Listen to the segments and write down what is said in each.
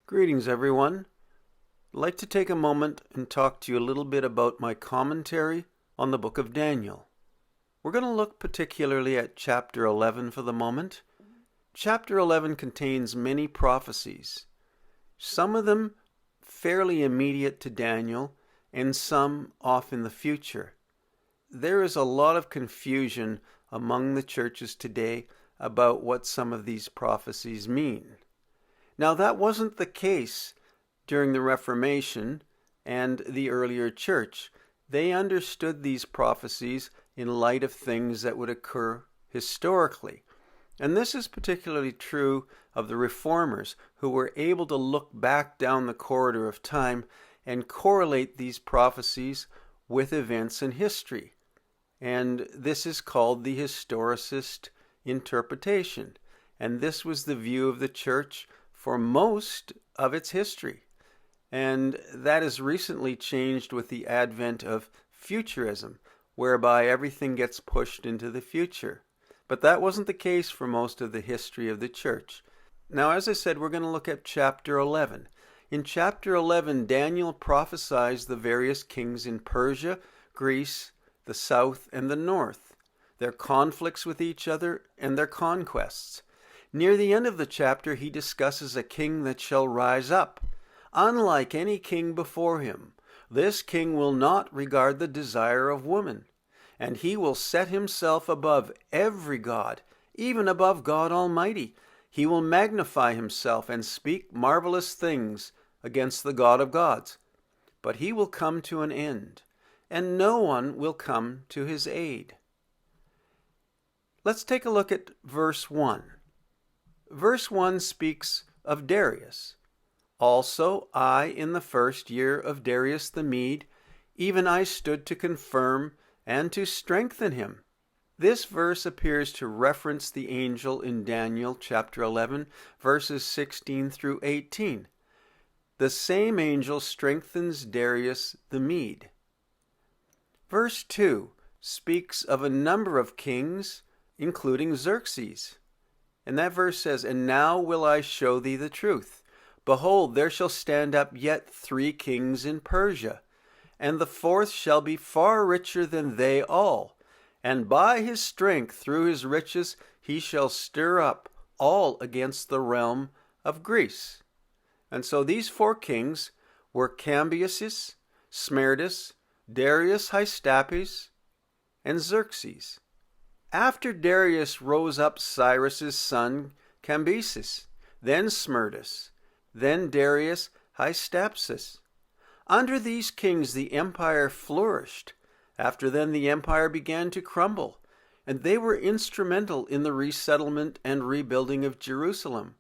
Greetings, everyone. I'd like to take a moment and talk to you a little bit about my commentary on the book of Daniel. We're going to look particularly at chapter 11 for the moment. Chapter 11 contains many prophecies, some of them fairly immediate to Daniel and some off in the future. There is a lot of confusion among the churches today about what some of these prophecies mean. Now, that wasn't the case during the Reformation and the earlier church. They understood these prophecies in light of things that would occur historically. And this is particularly true of the Reformers, who were able to look back down the corridor of time and correlate these prophecies with events in history. And this is called the historicist interpretation. And this was the view of the church for most of its history. And that has recently changed with the advent of futurism, whereby everything gets pushed into the future. But that wasn't the case for most of the history of the church. Now, as I said, we're going to look at chapter 11. In chapter 11, Daniel prophesies the various kings in Persia, Greece, the south, and the north, their conflicts with each other, and their conquests. Near the end of the chapter, he discusses a king that shall rise up. Unlike any king before him, this king will not regard the desire of woman, and he will set himself above every god, even above God Almighty. He will magnify himself and speak marvelous things against the God of gods. But he will come to an end, and no one will come to his aid. Let's take a look at verse 1. Verse 1 speaks of Darius. Also, I, in the first year of Darius the Mede, even I stood to confirm and to strengthen him. This verse appears to reference the angel in Daniel chapter 11, verses 16 through 18. The same angel strengthens Darius the Mede. Verse 2 speaks of a number of kings, including Xerxes. And that verse says, "And now will I show thee the truth. Behold, there shall stand up yet 3 kings in Persia, and the 4th shall be far richer than they all. And by his strength through his riches he shall stir up all against the realm of Greece." And so these 4 kings were Cambyses, Smerdis, Darius Hystaspes, and Xerxes. After Darius rose up Cyrus's son Cambyses, then Smerdis, then Darius Hystaspes. Under these kings the empire flourished. After them the empire began to crumble, and they were instrumental in the resettlement and rebuilding of Jerusalem.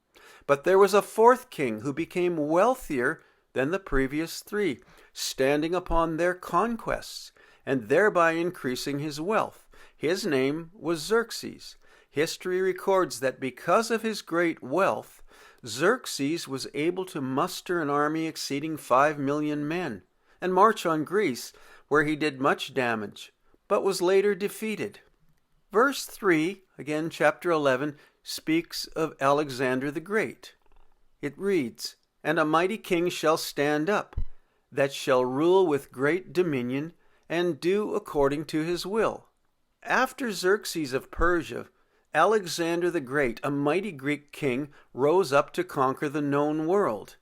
But there was a 4th king who became wealthier than the previous 3, standing upon their conquests, and thereby increasing his wealth. His name was Xerxes. History records that because of his great wealth, Xerxes was able to muster an army exceeding 5 million men and march on Greece, where he did much damage, but was later defeated. Verse 3, again chapter 11, speaks of Alexander the Great. It reads, "And a mighty king shall stand up, that shall rule with great dominion, and do according to his will." After Xerxes of Persia, Alexander the Great, a mighty Greek king, rose up to conquer the known world.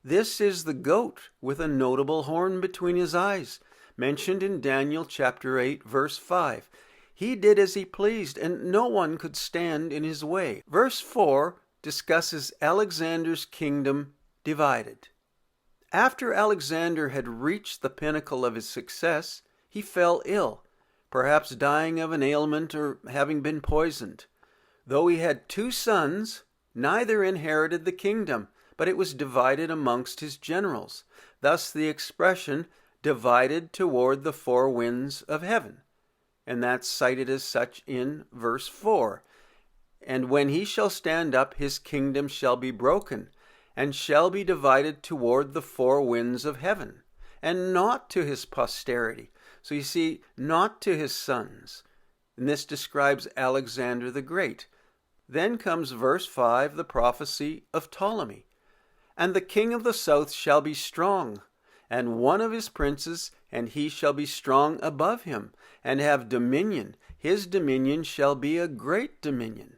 This is the goat with a notable horn between his eyes, mentioned in Daniel chapter 8, verse 5. He did as he pleased, and no one could stand in his way. Verse 4 discusses Alexander's kingdom divided. After Alexander had reached the pinnacle of his success, he fell ill, perhaps dying of an ailment or having been poisoned. Though he had 2 sons, neither inherited the kingdom, but it was divided amongst his generals. Thus the expression "divided toward the 4 winds of heaven." And that's cited as such in verse 4. "And when he shall stand up, his kingdom shall be broken, and shall be divided toward the 4 winds of heaven, and not to his posterity." So you see, not to his sons. And this describes Alexander the Great. Then comes verse 5, the prophecy of Ptolemy. And the king of the south shall be strong, and one of his princes, and he shall be strong above him, and have dominion. His dominion shall be a great dominion.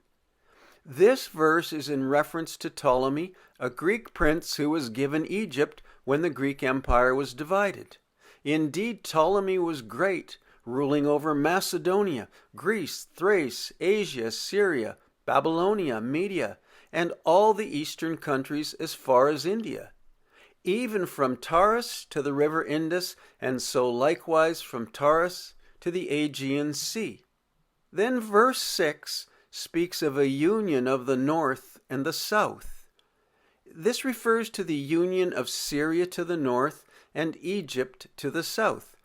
This verse is in reference to Ptolemy, a Greek prince who was given Egypt when the Greek Empire was divided. Indeed, Ptolemy was great, ruling over Macedonia, Greece, Thrace, Asia, Syria, Babylonia, Media, and all the eastern countries as far as India, even from Taurus to the river Indus, and so likewise from Taurus to the Aegean Sea. Then verse 6 speaks of a union of the north and the south. This refers to the union of Syria to the north and Egypt to the south.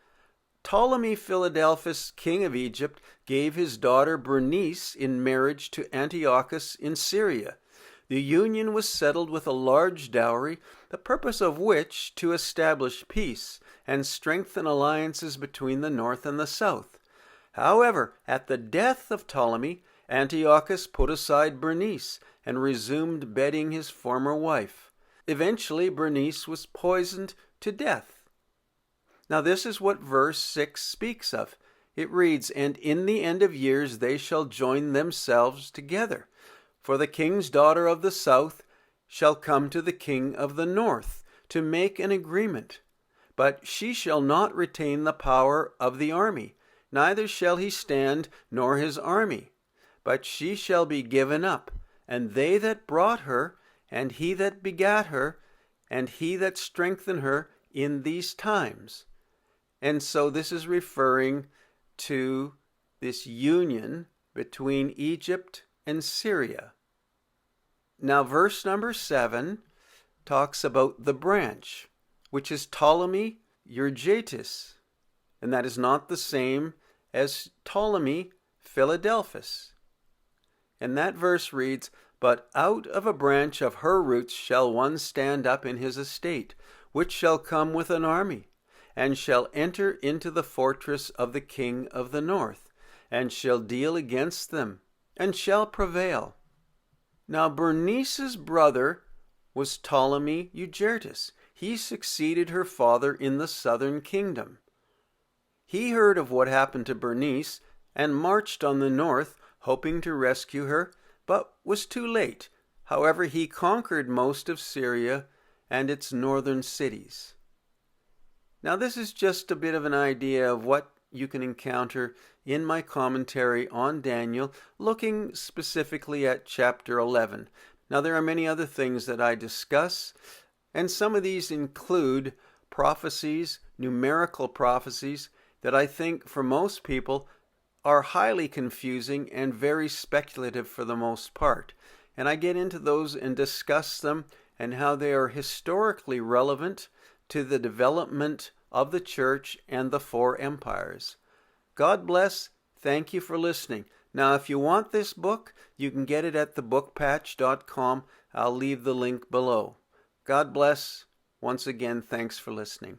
Ptolemy Philadelphus, king of Egypt, gave his daughter Bernice in marriage to Antiochus in Syria. The union was settled with a large dowry, the purpose of which to establish peace and strengthen alliances between the north and the south. However, at the death of Ptolemy, Antiochus put aside Bernice and resumed bedding his former wife. Eventually, Bernice was poisoned to death. Now this is what verse 6 speaks of. It reads, "And in the end of years they shall join themselves together. For the king's daughter of the south shall come to the king of the north to make an agreement. But she shall not retain the power of the army, neither shall he stand nor his army. But she shall be given up, and they that brought her, and he that begat her, and he that strengthened her in these times." And so this is referring to this union between Egypt and Syria. Now verse number 7 talks about the branch, which is Ptolemy Euergetes, and that is not the same as Ptolemy Philadelphus. And that verse reads, "But out of a branch of her roots shall one stand up in his estate, which shall come with an army, and shall enter into the fortress of the king of the north, and shall deal against them, and shall prevail." Now Bernice's brother was Ptolemy Euergetes. He succeeded her father in the southern kingdom. He heard of what happened to Bernice and marched on the north, hoping to rescue her, but was too late. However, he conquered most of Syria and its northern cities. Now this is just a bit of an idea of what you can encounter in my commentary on Daniel, looking specifically at chapter 11. Now there are many other things that I discuss, and some of these include prophecies, numerical prophecies, that I think for most people are highly confusing and very speculative for the most part. And I get into those and discuss them and how they are historically relevant to the development of the church and the four empires. God bless. Thank you for listening. Now, if you want this book, you can get it at thebookpatch.com. I'll leave the link below. God bless. Once again, thanks for listening.